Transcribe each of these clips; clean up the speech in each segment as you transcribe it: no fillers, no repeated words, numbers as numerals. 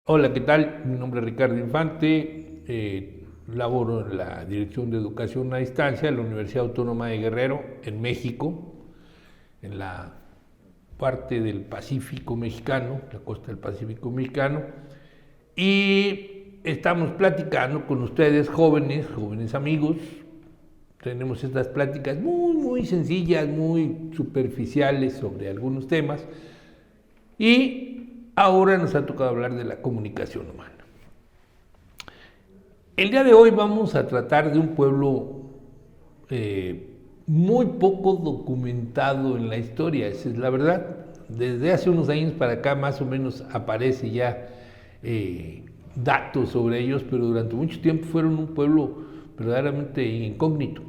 Hola, ¿qué tal? Mi nombre es Ricardo Infante, laboro en la Dirección de Educación a Distancia de la Universidad Autónoma de Guerrero, en México, en la parte del Pacífico mexicano, la costa del Pacífico mexicano, y estamos platicando con ustedes, jóvenes amigos. Tenemos estas pláticas muy sencillas, muy superficiales sobre algunos temas, y ahora nos ha tocado hablar de la comunicación humana. El día de hoy vamos a tratar de un pueblo muy poco documentado en la historia, esa es la verdad. Desde hace unos años para acá más o menos aparece ya datos sobre ellos, pero durante mucho tiempo fueron un pueblo verdaderamente incógnito.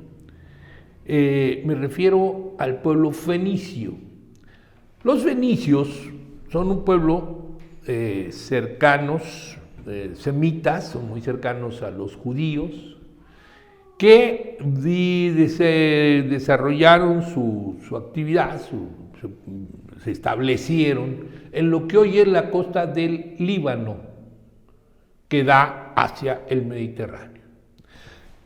Me refiero al pueblo fenicio. Los fenicios son un pueblo cercanos, semitas, son muy cercanos a los judíos, que desarrollaron su actividad, se establecieron en lo que hoy es la costa del Líbano, que da hacia el Mediterráneo.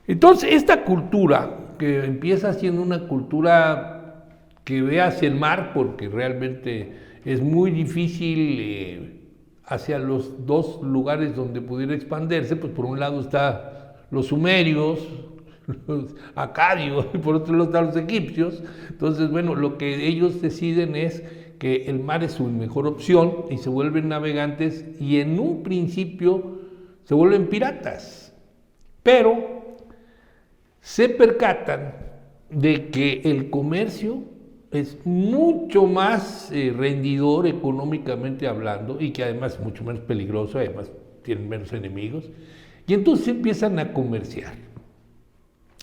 Entonces, esta cultura, que empieza siendo una cultura que ve hacia el mar, porque realmente es muy difícil hacia los dos lugares donde pudiera expandirse, pues por un lado está los sumerios, los acadios, y por otro lado están los egipcios. Entonces, bueno, lo que ellos deciden es que el mar es su mejor opción y se vuelven navegantes y en un principio se vuelven piratas, pero se percatan de que el comercio es mucho más rendidor económicamente hablando y que además es mucho menos peligroso, además tienen menos enemigos, y entonces empiezan a comerciar,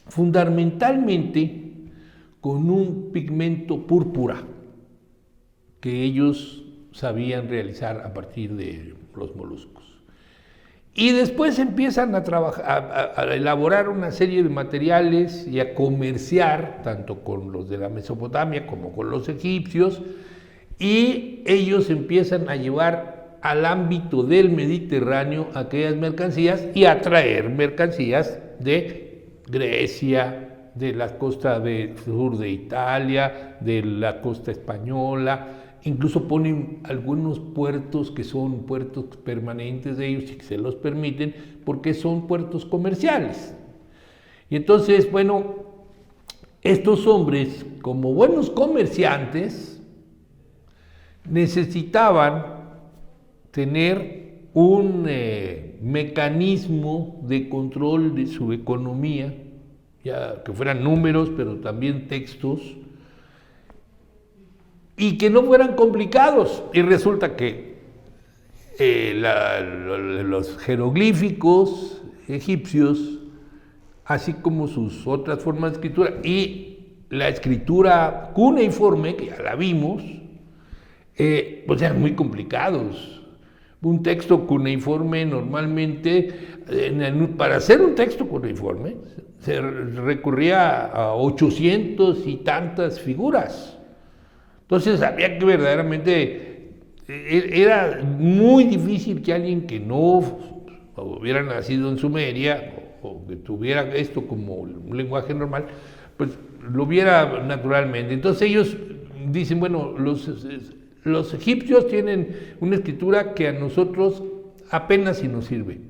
fundamentalmente con un pigmento púrpura que ellos sabían realizar a partir de los moluscos. Y después empiezan a trabajar, a elaborar una serie de materiales y a comerciar, tanto con los de la Mesopotamia como con los egipcios, y ellos empiezan a llevar al ámbito del Mediterráneo aquellas mercancías y a traer mercancías de Grecia, de la costa del sur de Italia, de la costa española. Incluso ponen algunos puertos que son puertos permanentes de ellos y que se los permiten porque son puertos comerciales. Y entonces, bueno, estos hombres, como buenos comerciantes, necesitaban tener un mecanismo de control de su economía, ya que fueran números, pero también textos, y que no fueran complicados. Y resulta que los jeroglíficos egipcios, así como sus otras formas de escritura, y la escritura cuneiforme, que ya la vimos, pues eran muy complicados. Un texto cuneiforme normalmente, para hacer un texto cuneiforme, se recurría a 800 y tantas figuras. Entonces había que verdaderamente, era muy difícil que alguien que no hubiera nacido en Sumeria o que tuviera esto como un lenguaje normal, pues lo viera naturalmente. Entonces ellos dicen, bueno, los egipcios tienen una escritura que a nosotros apenas si nos sirve.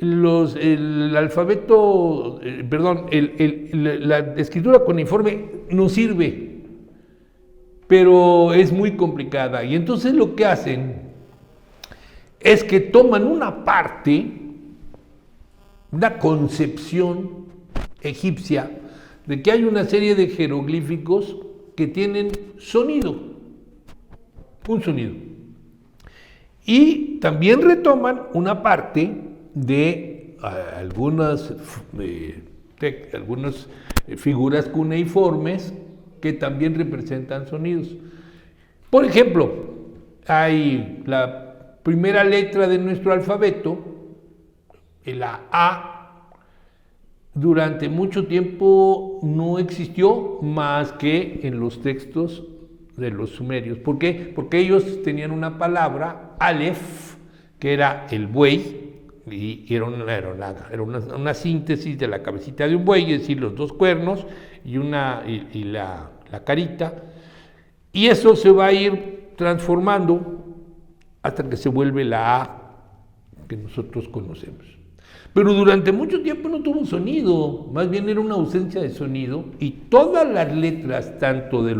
El alfabeto, la escritura cuneiforme nos sirve, pero es muy complicada. Y entonces lo que hacen es que toman una parte, una concepción egipcia, de que hay una serie de jeroglíficos que tienen sonido, un sonido. Y también retoman una parte de algunas figuras cuneiformes que también representan sonidos. Por ejemplo, hay la primera letra de nuestro alfabeto, la A, durante mucho tiempo no existió más que en los textos de los sumerios. ¿Por qué? Porque ellos tenían una palabra, Aleph, que era el buey, y era una síntesis de la cabecita de un buey, es decir, los dos cuernos y la carita, y eso se va a ir transformando hasta que se vuelve la A que nosotros conocemos. Pero durante mucho tiempo no tuvo sonido, más bien era una ausencia de sonido, y todas las letras, tanto de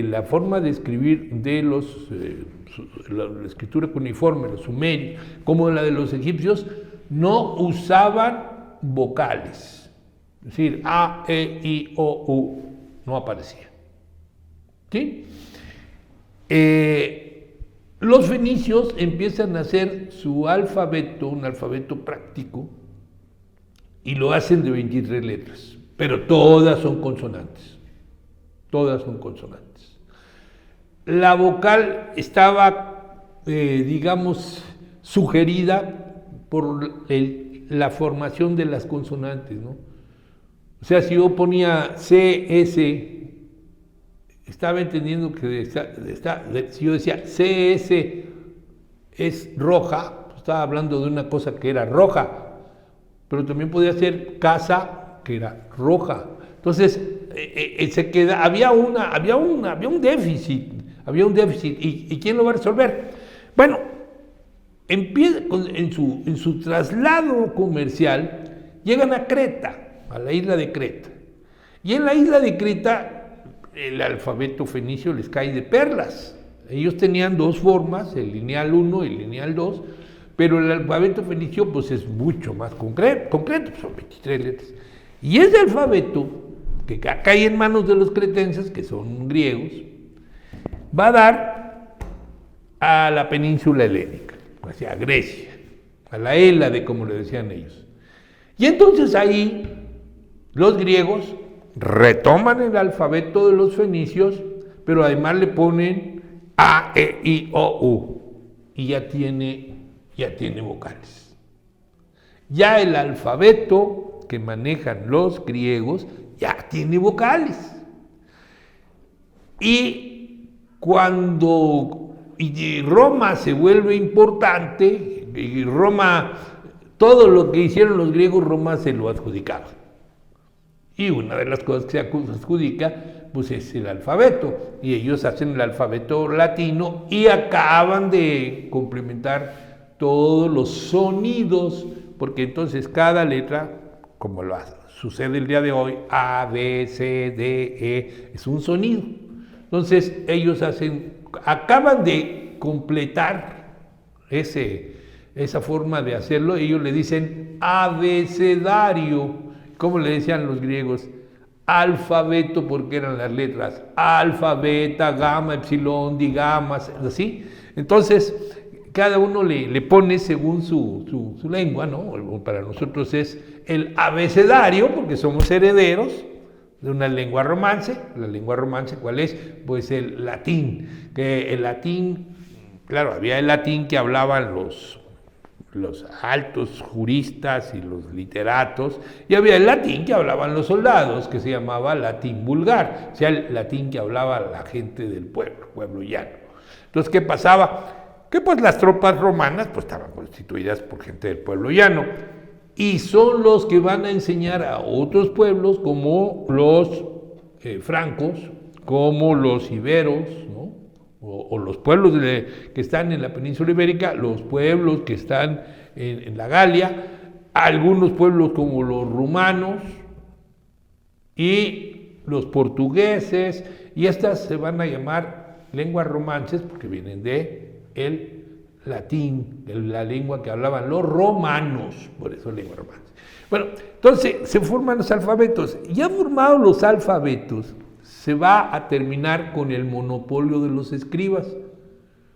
la forma de escribir de la escritura cuneiforme, los sumerios, como la de los egipcios, no usaban vocales. Es decir, A, E, I, O, U, no aparecía. ¿Sí? Los fenicios empiezan a hacer su alfabeto, un alfabeto práctico, y lo hacen de 23 letras, pero todas son consonantes. Todas son consonantes. La vocal estaba, digamos, sugerida por la formación de las consonantes, ¿no? O sea, si yo ponía CS, estaba entendiendo que si yo decía CS es roja, pues estaba hablando de una cosa que era roja, pero también podía ser casa, que era roja. Entonces, había un déficit, ¿y quién lo va a resolver? Bueno, en su traslado comercial, llegan a Creta, a la isla de Creta, y en la isla de Creta, el alfabeto fenicio les cae de perlas. Ellos tenían dos formas, el lineal 1 y el lineal 2, pero el alfabeto fenicio pues es mucho más concreto, son 23 letras. Y ese alfabeto, que cae en manos de los cretenses, que son griegos, va a dar a la península helénica, hacia Grecia, a la Hélade, como le decían ellos. Y entonces ahí los griegos retoman el alfabeto de los fenicios, pero además le ponen A, E, I, O, U, y ya tiene vocales. Ya el alfabeto que manejan los griegos ya tiene vocales. Y cuando Roma se vuelve importante, y todo lo que hicieron los griegos, Roma se lo adjudicaba. Y una de las cosas que se adjudica, pues es el alfabeto. Y ellos hacen el alfabeto latino y acaban de complementar todos los sonidos, porque entonces cada letra, como lo sucede el día de hoy, A, B, C, D, E, es un sonido. Entonces ellos acaban de completar esa forma de hacerlo, ellos le dicen abecedario. ¿Cómo le decían los griegos? Alfabeto, porque eran las letras alfa, beta, gamma, epsilon, digama, así. Entonces, cada uno le pone según su lengua, ¿no? Para nosotros es el abecedario, porque somos herederos de una lengua romance. La lengua romance, ¿cuál es? Pues el latín. Que el latín, claro, había el latín que hablaban los altos juristas y los literatos, y había el latín que hablaban los soldados, que se llamaba latín vulgar, o sea, el latín que hablaba la gente del pueblo llano. Entonces, ¿qué pasaba? Que pues las tropas romanas pues estaban constituidas por gente del pueblo llano, y son los que van a enseñar a otros pueblos como los francos, como los iberos, ¿no? O los pueblos que están en la península ibérica, los pueblos que están en la Galia, algunos pueblos como los rumanos y los portugueses, y estas se van a llamar lenguas romances porque vienen de el latín, de la lengua que hablaban los romanos, por eso lengua romance. Bueno, entonces se forman los alfabetos. Ya formados los alfabetos, se va a terminar con el monopolio de los escribas,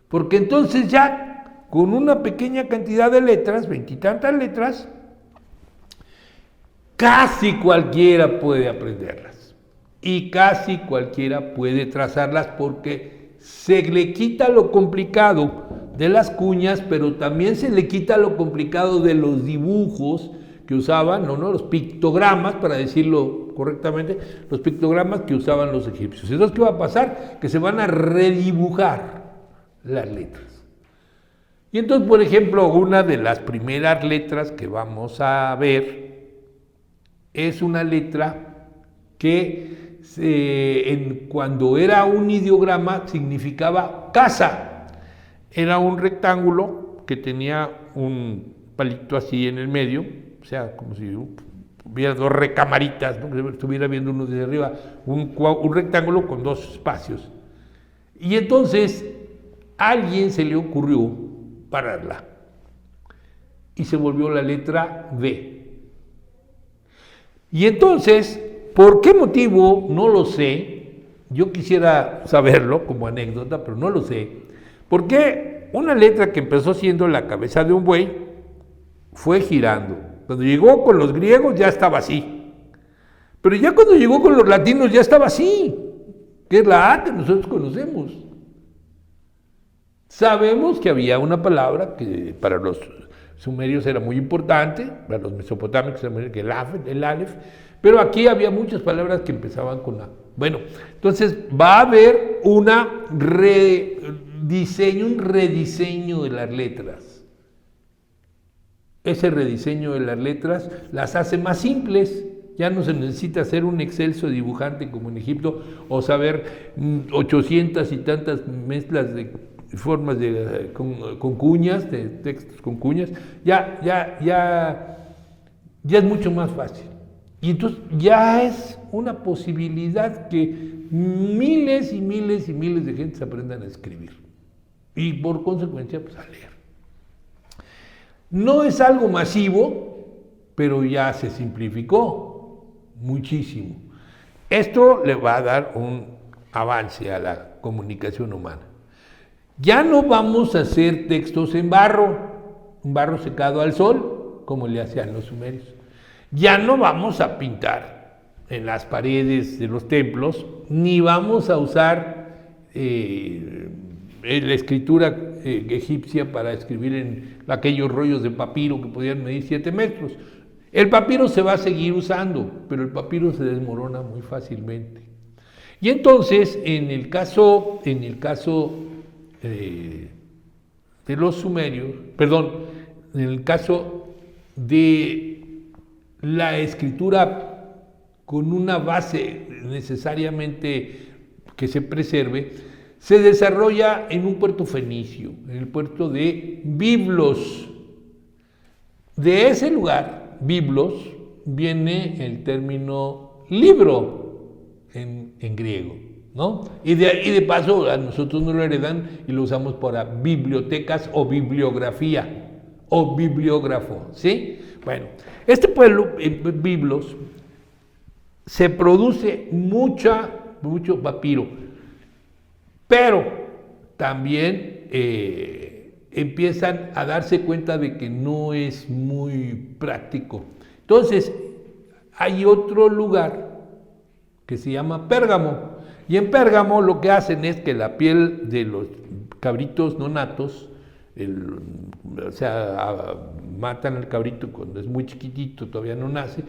porque entonces ya con una pequeña cantidad de letras, 20 y tantas letras, casi cualquiera puede aprenderlas y casi cualquiera puede trazarlas, porque se le quita lo complicado de las cuñas, pero también se le quita lo complicado de los dibujos que usaban, ¿no? Los pictogramas, para decirlo correctamente, los pictogramas que usaban los egipcios. Entonces, ¿qué va a pasar? Que se van a redibujar las letras. Y entonces, por ejemplo, una de las primeras letras que vamos a ver es una letra que cuando era un ideograma significaba casa. Era un rectángulo que tenía un palito así en el medio, o sea, como si hubiera dos recamaritas, ¿no? Que estuviera viendo uno desde arriba, un rectángulo con dos espacios. Y entonces a alguien se le ocurrió pararla y se volvió la letra B. Y entonces, ¿por qué motivo? No lo sé. Yo quisiera saberlo como anécdota, pero no lo sé. ¿Por qué una letra que empezó siendo la cabeza de un buey fue girando? Cuando llegó con los griegos ya estaba así. Pero ya cuando llegó con los latinos ya estaba así, que es la A que nosotros conocemos. Sabemos que había una palabra que para los sumerios era muy importante, para los mesopotámicos era muy importante, el Aleph, pero aquí había muchas palabras que empezaban con A. Bueno, entonces va a haber un rediseño de las letras. Ese rediseño de las letras las hace más simples. Ya no se necesita ser un excelso dibujante como en Egipto o saber 800 y tantas mezclas de formas con cuñas, de textos con cuñas. Ya es mucho más fácil. Y entonces ya es una posibilidad que miles y miles y miles de gente aprendan a escribir. Y por consecuencia, pues a leer. No es algo masivo, pero ya se simplificó muchísimo. Esto le va a dar un avance a la comunicación humana. Ya no vamos a hacer textos en barro secado al sol, como le hacían los sumerios. Ya no vamos a pintar en las paredes de los templos, ni vamos a usar la escritura egipcia para escribir en aquellos rollos de papiro que podían medir 7 metros. El papiro se va a seguir usando, pero el papiro se desmorona muy fácilmente. Y entonces, en el caso de los sumerios, en el caso de la escritura con una base necesariamente que se preserve, se desarrolla en un puerto fenicio, en el puerto de Biblos. De ese lugar, Biblos, viene el término libro en griego, ¿no? Y de paso a nosotros nos lo heredan y lo usamos para bibliotecas o bibliografía o bibliógrafo, ¿sí? Bueno, este pueblo, Biblos, se produce mucho papiro, pero también empiezan a darse cuenta de que no es muy práctico. Entonces, hay otro lugar que se llama Pérgamo, y en Pérgamo lo que hacen es que la piel de los cabritos nonatos, o sea, matan al cabrito cuando es muy chiquitito, todavía no nace,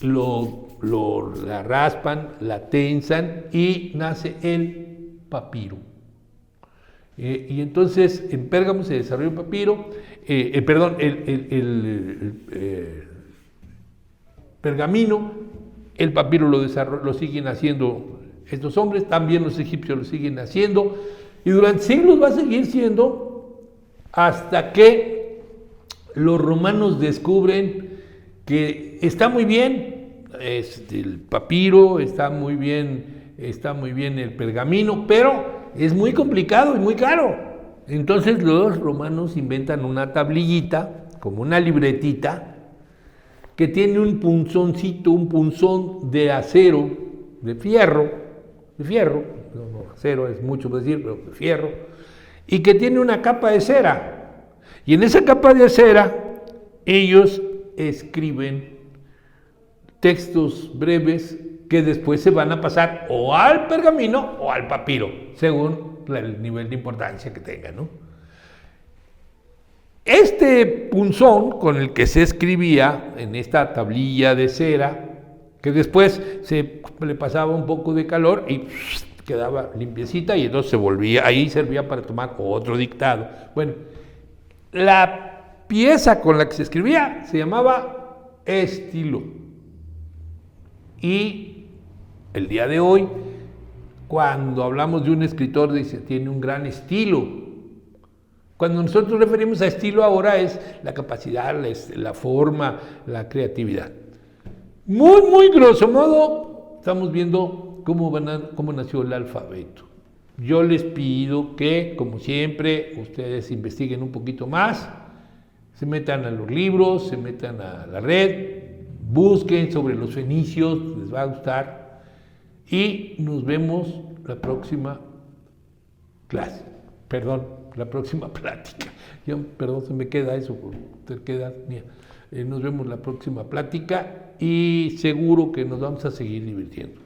la raspan, la tensan y nace el papiro. Y entonces en Pérgamo se desarrolló el papiro, el pergamino, el papiro lo siguen haciendo estos hombres, también los egipcios lo siguen haciendo, y durante siglos va a seguir siendo hasta que los romanos descubren que está muy bien el papiro, está muy bien el pergamino, pero es muy complicado y muy caro. Entonces los romanos inventan una tablillita, como una libretita, que tiene un punzón de acero, de fierro, acero es mucho decir, pero de fierro, y que tiene una capa de cera. Y en esa capa de cera ellos escriben textos breves que después se van a pasar o al pergamino o al papiro, según el nivel de importancia que tenga, ¿no? Este punzón con el que se escribía en esta tablilla de cera, que después se le pasaba un poco de calor y quedaba limpiecita y entonces se volvía, ahí servía para tomar otro dictado. Bueno, La pieza con la que se escribía se llamaba estilo. Y el día de hoy, cuando hablamos de un escritor, dice, tiene un gran estilo. Cuando nosotros referimos a estilo ahora es la capacidad, la forma, la creatividad. Muy grosso modo, estamos viendo cómo nació el alfabeto. Yo les pido que, como siempre, ustedes investiguen un poquito más, se metan a los libros, se metan a la red, busquen sobre los fenicios, les va a gustar, y nos vemos la próxima clase, la próxima plática. Se me queda eso, nos vemos la próxima plática y seguro que nos vamos a seguir divirtiendo.